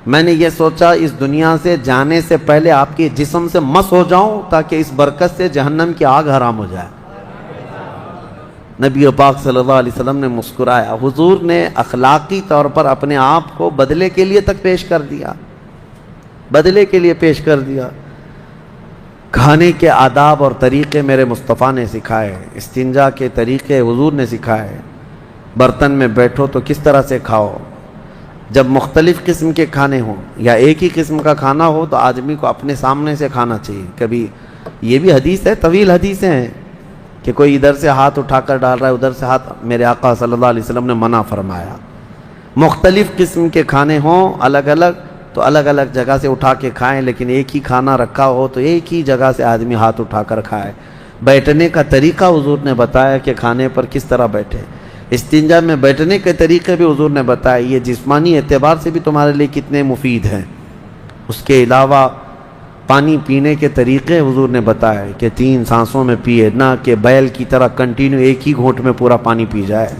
Speaker 1: میں نے یہ سوچا اس دنیا سے جانے سے پہلے آپ کے جسم سے مس ہو جاؤں تاکہ اس برکت سے جہنم کی آگ حرام ہو جائے۔ نبی پاک صلی اللہ علیہ وسلم نے مسکرایا، حضور نے اخلاقی طور پر اپنے آپ کو بدلے کے لیے تک پیش کر دیا، بدلے کے لیے پیش کر دیا۔ کھانے کے آداب اور طریقے میرے مصطفیٰ نے سکھائے، استنجا کے طریقے حضور نے سکھائے، برتن میں بیٹھو تو کس طرح سے کھاؤ، جب مختلف قسم کے کھانے ہوں یا ایک ہی قسم کا کھانا ہو تو آدمی کو اپنے سامنے سے کھانا چاہیے۔ کبھی یہ بھی حدیث ہے، طویل حدیثیں ہیں کہ کوئی ادھر سے ہاتھ اٹھا کر ڈال رہا ہے، ادھر سے ہاتھ، میرے آقا صلی اللہ علیہ وسلم نے منع فرمایا۔ مختلف قسم کے کھانے ہوں الگ الگ تو الگ الگ جگہ سے اٹھا کے کھائیں، لیکن ایک ہی کھانا رکھا ہو تو ایک ہی جگہ سے آدمی ہاتھ اٹھا کر کھائے۔ بیٹھنے کا طریقہ حضور نے بتایا کہ کھانے پر کس طرح بیٹھے، استنجا میں بیٹھنے کے طریقے بھی حضور نے بتایا، یہ جسمانی اعتبار سے بھی تمہارے لیے کتنے مفید ہیں۔ اس کے علاوہ پانی پینے کے طریقے حضور نے بتایا کہ 3 سانسوں میں پیے، نہ کہ بیل کی طرح کنٹینیو ایک ہی گھونٹ میں پورا پانی پی جائے۔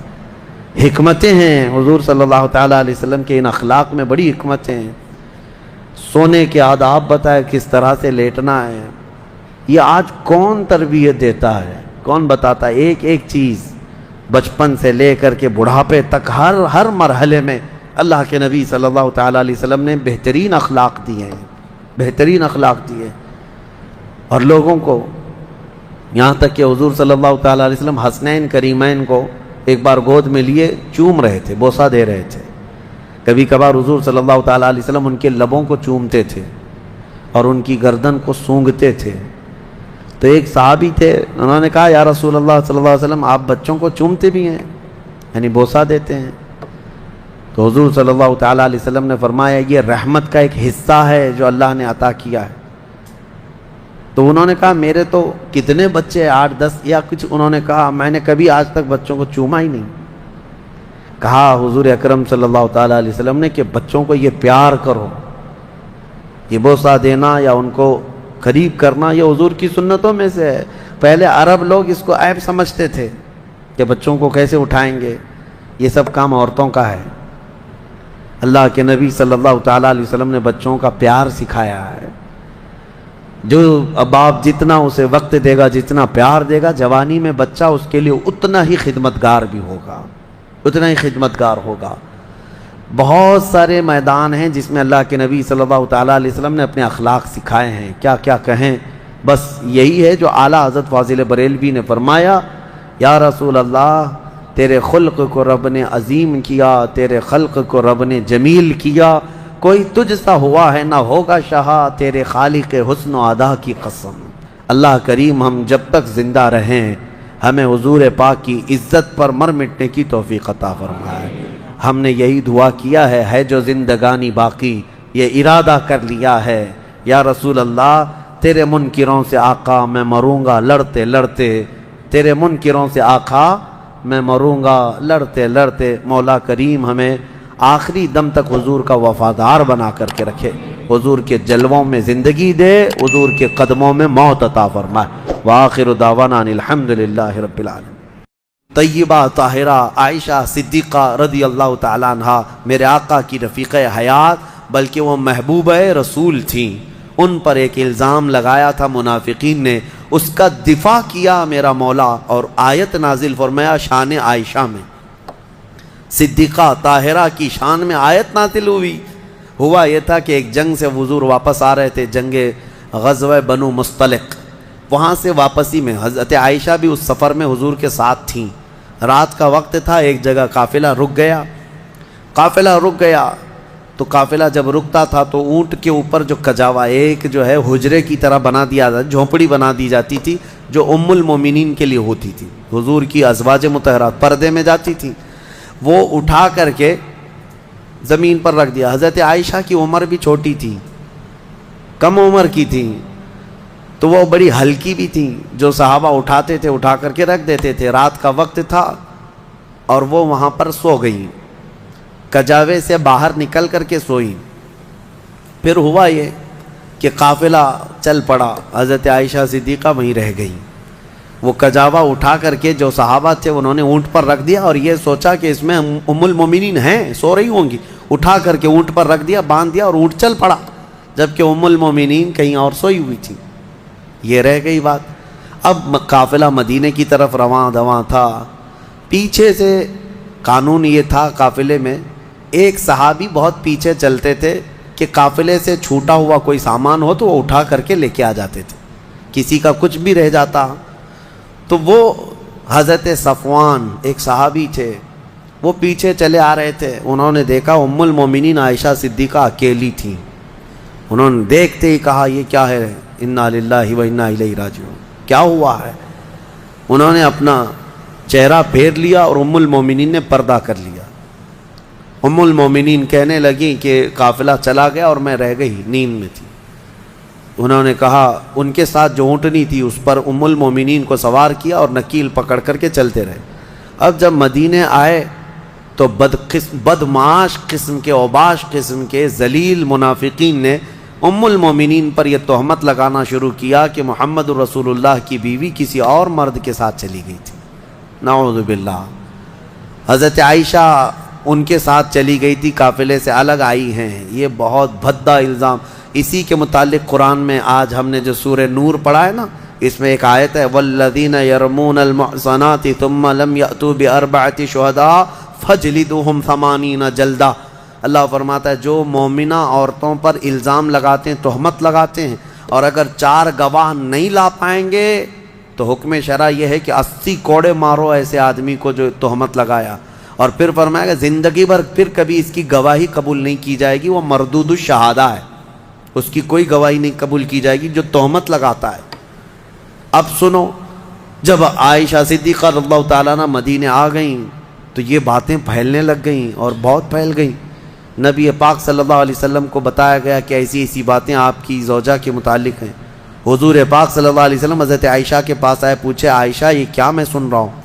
Speaker 1: حکمتیں ہیں حضور صلی اللہ تعالیٰ علیہ وسلم کے ان اخلاق میں، بڑی حکمتیں ہیں۔ سونے کے آداب بتائے، کس طرح سے لیٹنا ہے۔ یہ آج کون تربیت دیتا ہے؟ کون بتاتا؟ ایک ایک چیز بچپن سے لے کر کے بڑھاپے تک ہر مرحلے میں اللہ کے نبی صلی اللہ تعالیٰ علیہ وسلم نے بہترین اخلاق دیے ہیں، بہترین اخلاق دیے، اور لوگوں کو یہاں تک کہ حضور صلی اللہ تعالیٰ علیہ وسلم حسنین کریمین کو ایک بار گود میں لیے چوم رہے تھے، بوسہ دے رہے تھے۔ کبھی کبھار حضور صلی اللہ تعالیٰ علیہ وسلم ان کے لبوں کو چومتے تھے اور ان کی گردن کو سونگھتے تھے۔ تو ایک صحابی تھے، انہوں نے کہا یا رسول اللہ صلی اللہ علیہ وسلم آپ بچوں کو چومتے بھی ہیں، یعنی بوسہ دیتے ہیں؟ تو حضور صلی اللہ تعالیٰ علیہ وسلم نے فرمایا یہ رحمت کا ایک حصہ ہے جو اللہ نے عطا کیا ہے۔ تو انہوں نے کہا میرے تو کتنے بچے 8 10 یا کچھ، انہوں نے کہا میں نے کبھی آج تک بچوں کو چوما ہی نہیں۔ کہا حضور اکرم صلی اللہ تعالیٰ علیہ وسلم نے کہ بچوں کو یہ پیار کرو، یہ بوسہ دینا یا ان کو قریب کرنا یہ حضور کی سنتوں میں سے ہے۔ پہلے عرب لوگ اس کو عیب سمجھتے تھے کہ بچوں کو کیسے اٹھائیں گے، یہ سب کام عورتوں کا ہے۔ اللہ کے نبی صلی اللہ تعالیٰ علیہ وسلم نے بچوں کا پیار سکھایا ہے۔ جو باپ جتنا اسے وقت دے گا، جتنا پیار دے گا، جوانی میں بچہ اس کے لیے اتنا ہی خدمتگار بھی ہوگا، اتنا ہی خدمتگار ہوگا۔ بہت سارے میدان ہیں جس میں اللہ کے نبی صلی اللہ تعالیٰ علیہ وسلم نے اپنے اخلاق سکھائے ہیں، کیا کیا کہیں، بس یہی ہے جو اعلیٰ حضرت فاضل بریلوی نے فرمایا یا رسول اللہ تیرے خلق کو رب نے عظیم کیا، تیرے خلق کو رب نے جمیل کیا، کوئی تجھ سا ہوا ہے نہ ہوگا شہا، تیرے خالق حسن و ادا کی قسم۔ اللہ کریم ہم جب تک زندہ رہیں ہمیں حضور پاک کی عزت پر مر مٹنے کی توفیق عطا فرمائے۔ ہم نے یہی دعا کیا ہے جو زندگانی باقی یہ ارادہ کر لیا ہے یا رسول اللہ تیرے منکروں سے آقا میں مروں گا لڑتے لڑتے، تیرے منکروں سے آقا میں مروں گا لڑتے لڑتے۔ مولا کریم ہمیں آخری دم تک حضور کا وفادار بنا کر کے رکھے، حضور کے جلووں میں زندگی دے، حضور کے قدموں میں موت عطا فرمائے۔ وآخر دعوانا ان الحمدللہ رب العالمین۔ طیبہ طاہرہ عائشہ صدیقہ رضی اللہ تعالیٰ عنہ میرے آقا کی رفیقہ حیات بلکہ وہ محبوبہ رسول تھیں۔ ان پر ایک الزام لگایا تھا منافقین نے، اس کا دفاع کیا میرا مولا، اور آیت نازل فرمایا شان عائشہ میں، صدیقہ طاہرہ کی شان میں آیت نازل ہوئی۔ ہوا یہ تھا کہ ایک جنگ سے حضور واپس آ رہے تھے، جنگ غزوہ بنو مصطلق، وہاں سے واپسی میں حضرت عائشہ بھی اس سفر میں حضور کے ساتھ تھیں۔ رات کا وقت تھا، ایک جگہ قافلہ رک گیا، قافلہ رک گیا تو قافلہ جب رکتا تھا تو اونٹ کے اوپر جو کجاوا ایک جو ہے حجرے کی طرح بنا دیا جاتا، جھونپڑی بنا دی جاتی تھی جو ام المومنین کے لیے ہوتی تھی، حضور کی ازواج مطہرات پردے میں جاتی تھی، وہ اٹھا کر کے زمین پر رکھ دیا۔ حضرت عائشہ کی عمر بھی چھوٹی تھی، کم عمر کی تھی، تو وہ بڑی ہلکی بھی تھیں، جو صحابہ اٹھاتے تھے اٹھا کر کے رکھ دیتے تھے۔ رات کا وقت تھا اور وہ وہاں پر سو گئیں، کجاوے سے باہر نکل کر کے سوئی۔ پھر ہوا یہ کہ قافلہ چل پڑا، حضرت عائشہ صدیقہ وہیں رہ گئیں۔ وہ کجاوا اٹھا کر کے جو صحابہ تھے انہوں نے اونٹ پر رکھ دیا، اور یہ سوچا کہ اس میں ام المومنین ہیں، سو رہی ہوں گی، اٹھا کر کے اونٹ پر رکھ دیا، باندھ دیا اور اونٹ چل پڑا، جبکہ ام المومنین کہیں اور سوئی ہوئی تھی۔ یہ رہ گئی بات۔ اب قافلہ مدینے کی طرف رواں دواں تھا، پیچھے سے قانون یہ تھا قافلے میں ایک صحابی بہت پیچھے چلتے تھے کہ قافلے سے چھوٹا ہوا کوئی سامان ہو تو وہ اٹھا کر کے لے کے آ جاتے تھے، کسی کا کچھ بھی رہ جاتا تو وہ حضرت صفوان ایک صحابی تھے، وہ پیچھے چلے آ رہے تھے، انہوں نے دیکھا ام المومنین عائشہ صدیقہ اکیلی تھیں، انہوں نے دیکھتے ہی کہا یہ کیا ہے، انا للہ و انا الیہ راجعون، کیا ہوا ہے؟ انہوں نے اپنا چہرہ پھیر لیا اور ام المومنین نے پردہ کر لیا۔ ام المومنین کہنے لگیں کہ قافلہ چلا گیا اور میں رہ گئی، نیند میں تھی۔ انہوں نے کہا ان کے ساتھ جو اونٹنی تھی اس پر ام المومنین کو سوار کیا اور نکیل پکڑ کر کے چلتے رہے۔ اب جب مدینے آئے تو بدمعاش قسم کے اوباش قسم کے ذلیل منافقین نے ام المومنین پر یہ تہمت لگانا شروع کیا کہ محمد رسول اللہ کی بیوی کسی اور مرد کے ساتھ چلی گئی تھی، نعوذ باللہ۔ حضرت عائشہ ان کے ساتھ چلی گئی تھی، قافلے سے الگ آئی ہیں، یہ بہت بھدا الزام۔ اسی کے متعلق قرآن میں آج ہم نے جو سورہ نور پڑھا ہے نا، اس میں ایک آیت ہے والذین یرمون المحصنات ثم لم یأتوا باربعۃ شہداء فجلدوہم 80 جلدہ۔ اللہ فرماتا ہے جو مومنہ عورتوں پر الزام لگاتے ہیں، تہمت لگاتے ہیں، اور اگر 4 گواہ نہیں لا پائیں گے تو حکم شرع یہ ہے کہ 80 کوڑے مارو ایسے آدمی کو جو تہمت لگایا۔ اور پھر فرمایا کہ زندگی بھر پھر کبھی اس کی گواہی قبول نہیں کی جائے گی، وہ مردود الشہادہ ہے، اس کی کوئی گواہی نہیں قبول کی جائے گی جو تہمت لگاتا ہے۔ اب سنو، جب عائشہ صدیقہ رضی اللہ تعالیٰ عنہ مدینے آ گئیں تو یہ باتیں پھیلنے لگ گئیں اور بہت پھیل گئیں۔ نبی پاک صلی اللہ علیہ وسلم کو بتایا گیا کہ ایسی ایسی باتیں آپ کی زوجہ کے متعلق ہیں۔ حضور پاک صلی اللہ علیہ وسلم حضرت عائشہ کے پاس آئے، پوچھے عائشہ یہ کیا میں سن رہا ہوں؟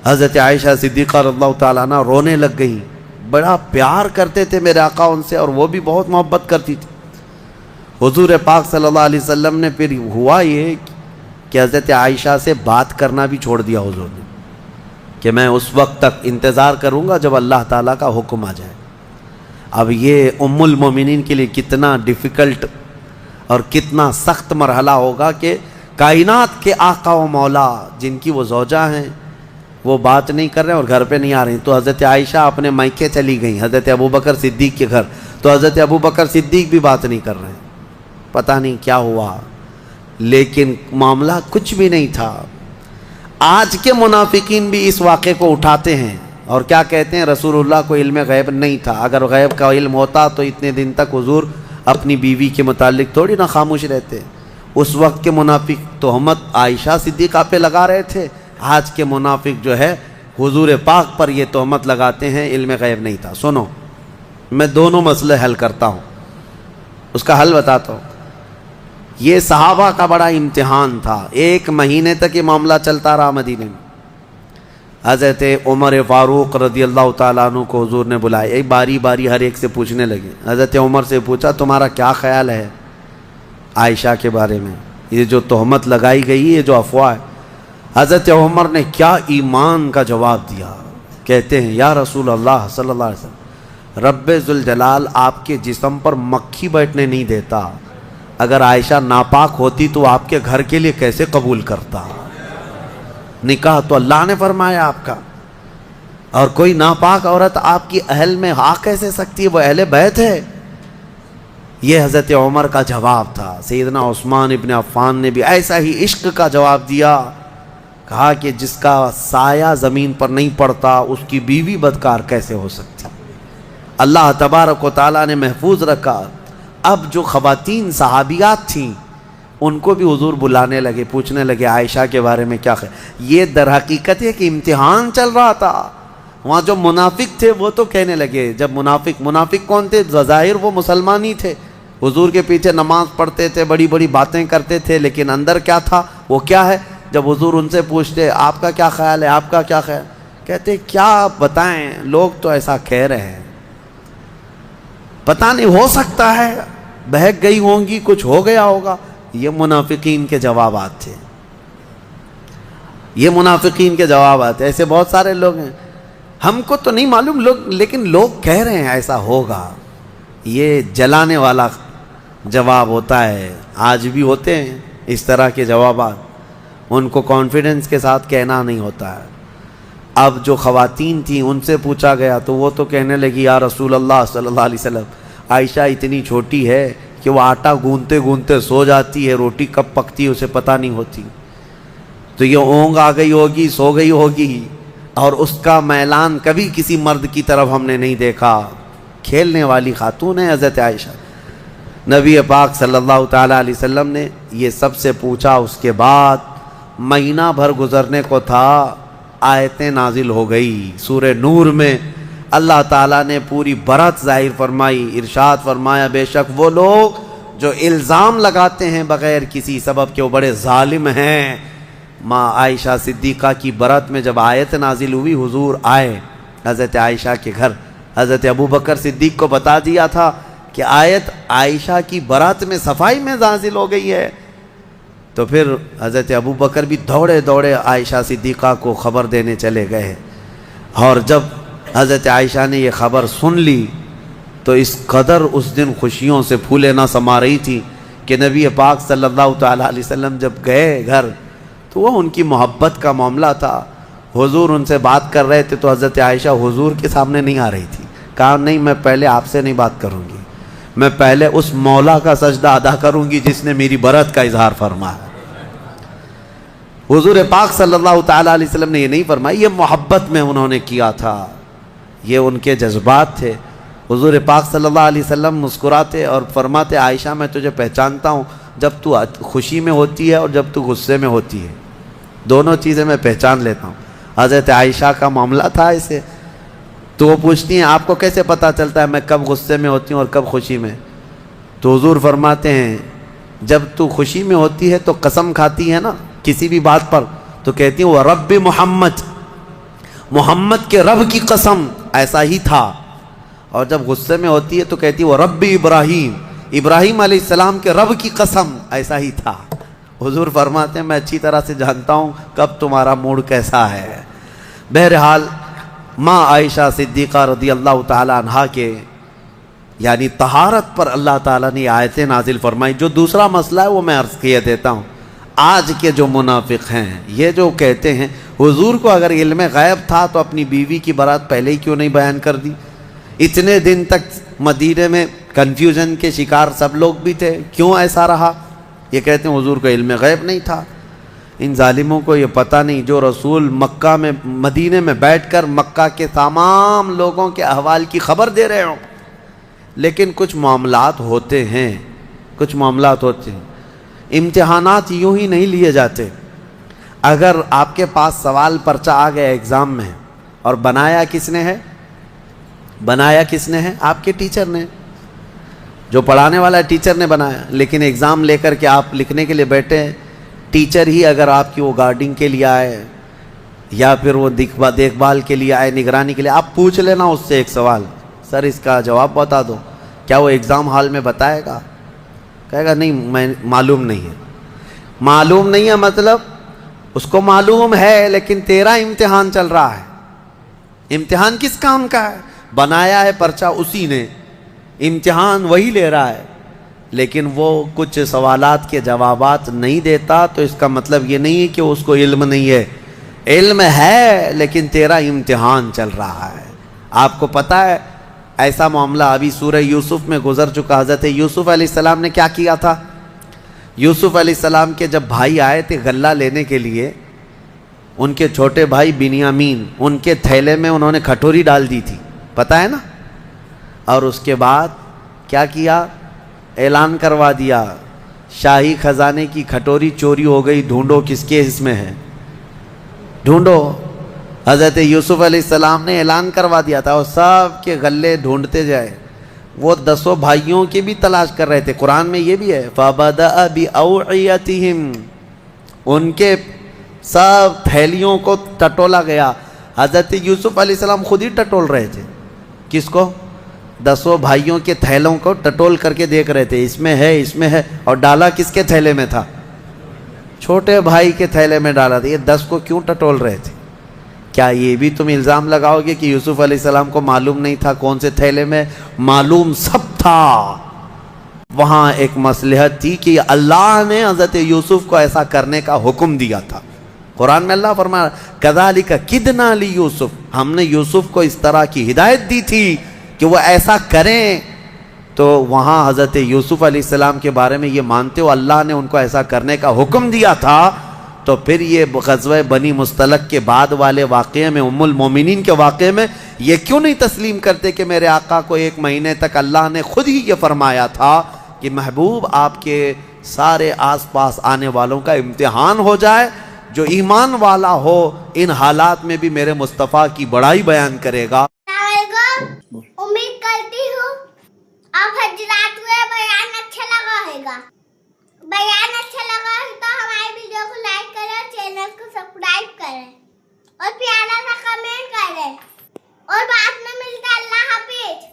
Speaker 1: حضرت عائشہ صدیقہ رضی اللہ تعالیٰ عنہ رونے لگ گئیں۔ بڑا پیار کرتے تھے میرے آقا ان سے، اور وہ بھی بہت محبت کرتی تھی۔ حضور پاک صلی اللہ علیہ وسلم نے پھر ہوا یہ کہ حضرت عائشہ سے بات کرنا بھی چھوڑ دیا حضور نے، کہ میں اس وقت تک انتظار کروں گا جب اللہ تعالیٰ کا حکم آ جائے۔ اب یہ ام المومنین کے لیے کتنا ڈیفیکلٹ اور کتنا سخت مرحلہ ہوگا کہ کائنات کے آقا و مولا جن کی وہ زوجہ ہیں وہ بات نہیں کر رہے اور گھر پہ نہیں آ رہی۔ تو حضرت عائشہ اپنے مائکے چلی گئیں حضرت ابوبکر صدیق کے گھر، تو حضرت ابوبکر صدیق بھی بات نہیں کر رہے ہیں۔ پتہ نہیں کیا ہوا، لیکن معاملہ کچھ بھی نہیں تھا۔ آج کے منافقین بھی اس واقعے کو اٹھاتے ہیں اور کیا کہتے ہیں رسول اللہ کو علم غیب نہیں تھا۔ اگر غیب کا علم ہوتا تو اتنے دن تک حضور اپنی بیوی کے متعلق تھوڑی نہ خاموش رہتے۔ اس وقت کے منافق تہمت عائشہ صدیقہ پہ لگا رہے تھے، آج کے منافق جو ہے حضور پاک پر یہ تہمت لگاتے ہیں علم غیب نہیں تھا۔ سنو، میں دونوں مسئلے حل کرتا ہوں، اس کا حل بتاتا ہوں۔ یہ صحابہ کا بڑا امتحان تھا، 1 مہینے تک یہ معاملہ چلتا رہا مدینے میں۔ حضرت عمر فاروق رضی اللہ تعالیٰ عنہ کو حضور نے بلایا، ایک باری باری ہر ایک سے پوچھنے لگے۔ حضرت عمر سے پوچھا تمہارا کیا خیال ہے عائشہ کے بارے میں، یہ جو تہمت لگائی گئی، یہ جو افواہ ہے؟ حضرت عمر نے کیا ایمان کا جواب دیا، کہتے ہیں یا رسول اللہ صلی اللہ علیہ وسلم، رب ذوالجلال آپ کے جسم پر مکھی بیٹھنے نہیں دیتا، اگر عائشہ ناپاک ہوتی تو آپ کے گھر کے لیے کیسے قبول کرتا؟ نکاح تو اللہ نے فرمایا آپ کا، اور کوئی ناپاک عورت آپ کی اہل میں آ کیسے سکتی ہے؟ وہ اہل بیت ہے۔ یہ حضرت عمر کا جواب تھا۔ سیدنا عثمان ابن عفان نے بھی ایسا ہی عشق کا جواب دیا، کہا کہ جس کا سایہ زمین پر نہیں پڑتا اس کی بیوی بدکار کیسے ہو سکتی؟ اللہ تبارک و تعالیٰ نے محفوظ رکھا۔ اب جو خواتین صحابیات تھیں ان کو بھی حضور بلانے لگے، پوچھنے لگے عائشہ کے بارے میں کیا خیال۔ یہ در حقیقت ہے کہ امتحان چل رہا تھا۔ وہاں جو منافق تھے وہ تو کہنے لگے، جب منافق کون تھے؟ ظاہر وہ مسلمان ہی تھے، حضور کے پیچھے نماز پڑھتے تھے، بڑی بڑی باتیں کرتے تھے، لیکن اندر کیا تھا وہ کیا ہے؟ جب حضور ان سے پوچھتے آپ کا کیا خیال ہے، آپ کا کیا خیال، کہتے کیا بتائیں، لوگ تو ایسا کہہ رہے ہیں، پتہ نہیں، ہو سکتا ہے بہک گئی ہوں گی، کچھ ہو گیا ہوگا۔ یہ منافقین کے جوابات تھے، یہ منافقین کے جوابات۔ ایسے بہت سارے لوگ ہیں، ہم کو تو نہیں معلوم لوگ، لیکن لوگ کہہ رہے ہیں ایسا ہوگا۔ یہ جلانے والا جواب ہوتا ہے، آج بھی ہوتے ہیں اس طرح کے جوابات، ان کو کانفیڈنس کے ساتھ کہنا نہیں ہوتا ہے۔ اب جو خواتین تھیں ان سے پوچھا گیا تو وہ تو کہنے لگی یا رسول اللہ صلی اللہ علیہ وسلم، عائشہ اتنی چھوٹی ہے کہ وہ آٹا گوندتے گوندتے سو جاتی ہے، روٹی کب پکتی ہے اسے پتہ نہیں ہوتی، تو یہ اونگ آ گئی ہوگی، سو گئی ہوگی، اور اس کا میلان کبھی کسی مرد کی طرف ہم نے نہیں دیکھا۔ کھیلنے والی خاتون ہے حضرت عائشہ۔ نبی پاک صلی اللہ تعالیٰ علیہ وسلم نے یہ سب سے پوچھا، اس کے بعد مہینہ بھر گزرنے کو تھا، آیتیں نازل ہو گئی۔ سورہ نور میں اللہ تعالیٰ نے پوری برات ظاہر فرمائی، ارشاد فرمایا بے شک وہ لوگ جو الزام لگاتے ہیں بغیر کسی سبب کے وہ بڑے ظالم ہیں۔ ماں عائشہ صدیقہ کی برات میں جب آیت نازل ہوئی، حضور آئے حضرت عائشہ کے گھر، حضرت ابوبکر صدیق کو بتا دیا تھا کہ آیت عائشہ کی برات میں صفائی میں نازل ہو گئی ہے، تو پھر حضرت ابوبکر بھی دوڑے دوڑے عائشہ صدیقہ کو خبر دینے چلے گئے، اور جب حضرت عائشہ نے یہ خبر سن لی تو اس قدر اس دن خوشیوں سے پھولے نہ سما رہی تھی کہ نبی پاک صلی اللہ تعالیٰ علیہ وسلم جب گئے گھر تو وہ ان کی محبت کا معاملہ تھا. حضور ان سے بات کر رہے تھے تو حضرت عائشہ حضور کے سامنے نہیں آ رہی تھی. کہا نہیں میں پہلے آپ سے نہیں بات کروں گی, میں پہلے اس مولا کا سجدہ ادا کروں گی جس نے میری برت کا اظہار فرمایا. حضور پاک صلی اللہ تعالیٰ علیہ وسلم نے یہ نہیں فرمایا, یہ محبت میں انہوں نے کیا تھا, یہ ان کے جذبات تھے. حضور پاک صلی اللہ علیہ وسلم مسکراتے اور فرماتے عائشہ میں تجھے پہچانتا ہوں جب تو خوشی میں ہوتی ہے اور جب تو غصے میں ہوتی ہے, دونوں چیزیں میں پہچان لیتا ہوں. حضرت عائشہ کا معاملہ تھا اسے, تو وہ پوچھتی ہیں آپ کو کیسے پتہ چلتا ہے میں کب غصے میں ہوتی ہوں اور کب خوشی میں؟ تو حضور فرماتے ہیں جب تو خوشی میں ہوتی ہے تو قسم کھاتی ہے نا کسی بھی بات پر, تو کہتی ہیں وہ رب محمد, محمد کے رب کی قسم ایسا ہی تھا. اور جب غصے میں ہوتی ہے تو کہتی ہے وہ رب ابراہیم, ابراہیم علیہ السلام کے رب کی قسم ایسا ہی تھا. حضور فرماتے ہیں میں اچھی طرح سے جانتا ہوں کب تمہارا موڈ کیسا ہے. بہرحال ماں عائشہ صدیقہ رضی اللہ تعالی عنہا کے یعنی طہارت پر اللہ تعالیٰ نے آیتیں نازل فرمائی. جو دوسرا مسئلہ ہے وہ میں عرض کیے دیتا ہوں. آج کے جو منافق ہیں یہ جو کہتے ہیں حضور کو اگر علم غیب تھا تو اپنی بیوی کی برات پہلے ہی کیوں نہیں بیان کر دی؟ اتنے دن تک مدینے میں کنفیوژن کے شکار سب لوگ بھی تھے, کیوں ایسا رہا؟ یہ کہتے ہیں حضور کو علم غیب نہیں تھا. ان ظالموں کو یہ پتہ نہیں جو رسول مکہ میں مدینے میں بیٹھ کر مکہ کے تمام لوگوں کے احوال کی خبر دے رہے ہوں. لیکن کچھ معاملات ہوتے ہیں, کچھ معاملات ہوتے ہیں. امتحانات یوں ہی نہیں لیے جاتے. اگر آپ کے پاس سوال پرچہ آ گیا ایگزام میں اور بنایا کس نے ہے؟ بنایا کس نے ہے؟ آپ کے ٹیچر نے, جو پڑھانے والا ٹیچر نے بنایا. لیکن ایگزام لے کر کے آپ لکھنے کے لیے بیٹھے ہیں, ٹیچر ہی اگر آپ کی وہ گارڈنگ کے لیے آئے یا پھر وہ دیکھ بھال کے لیے آئے, نگرانی کے لیے, آپ پوچھ لینا اس سے ایک سوال, سر اس کا جواب بتا دو. کیا وہ ایگزام ہال میں بتائے گا؟ کہے گا نہیں میں معلوم نہیں ہے. معلوم نہیں ہے مطلب اس کو معلوم ہے لیکن تیرا امتحان چل رہا ہے. امتحان کس کام کا ہے؟ بنایا ہے پرچہ اسی نے, امتحان وہی لے رہا ہے, لیکن وہ کچھ سوالات کے جوابات نہیں دیتا تو اس کا مطلب یہ نہیں ہے کہ اس کو علم نہیں ہے. علم ہے لیکن تیرا امتحان چل رہا ہے. آپ کو پتہ ہے ایسا معاملہ ابھی سورہ یوسف میں گزر چکا. حضرت یوسف علیہ السلام نے کیا کیا تھا؟ یوسف علیہ السلام کے جب بھائی آئے تھے غلہ لینے کے لیے, ان کے چھوٹے بھائی بنیامین, ان کے تھیلے میں انہوں نے کھٹوری ڈال دی تھی, پتہ ہے نا. اور اس کے بعد کیا کیا؟ اعلان کروا دیا شاہی خزانے کی کھٹوری چوری ہو گئی, ڈھونڈو کس کے اس میں ہے, ڈھونڈو. حضرت یوسف علیہ السلام نے اعلان کروا دیا تھا اور سب کے غلے ڈھونڈتے جائے. وہ 10 بھائیوں کی بھی تلاش کر رہے تھے. قرآن میں یہ بھی ہے فَبَدَأَ بِأَوْعِيَتِهِمْ, ان کے سب تھیلیوں کو ٹٹولا گیا. حضرت یوسف علیہ السلام خود ہی ٹٹول رہے تھے. کس کو؟ 10 بھائیوں کے تھیلوں کو ٹٹول کر کے دیکھ رہے تھے, اس میں ہے, اس میں ہے. اور ڈالا کس کے تھیلے میں تھا؟ چھوٹے بھائی کے تھیلے میں ڈالا تھا. یہ 10 کو کیوں ٹٹول رہے تھے؟ کیا یہ بھی تم الزام لگاؤ گے کہ یوسف علیہ السلام کو معلوم نہیں تھا کون سے تھیلے میں؟ معلوم سب تھا. وہاں ایک مصلحت تھی کہ اللہ نے حضرت یوسف کو ایسا کرنے کا حکم دیا تھا. قرآن میں اللہ فرمایا کذالک کدنا لیوسف, ہم نے یوسف کو اس طرح کی ہدایت دی تھی کہ وہ ایسا کریں. تو وہاں حضرت یوسف علیہ السلام کے بارے میں یہ مانتے ہو اللہ نے ان کو ایسا کرنے کا حکم دیا تھا, تو پھر یہ غزوہ بنی مستلق کے بعد والے واقعے میں, ام المومنین کے واقعے میں یہ کیوں نہیں تسلیم کرتے کہ میرے آقا کو 1 مہینے تک اللہ نے خود ہی یہ فرمایا تھا کہ محبوب آپ کے سارے آس پاس آنے والوں کا امتحان ہو جائے, جو ایمان والا ہو ان حالات میں بھی میرے مصطفیٰ کی بڑائی بیان کرے گا.
Speaker 2: امید کرتی ہوں آپ حضرات کو بیان اچھا لگا ہوگا. بیان اچھا لگا ہے تو ہماری ویڈیو کو لائک کریں اور چینل کو سبسکرائب کریں اور پیارا سا کمنٹ کریں اور بعد میں ملتے ہیں. اللہ حافظ.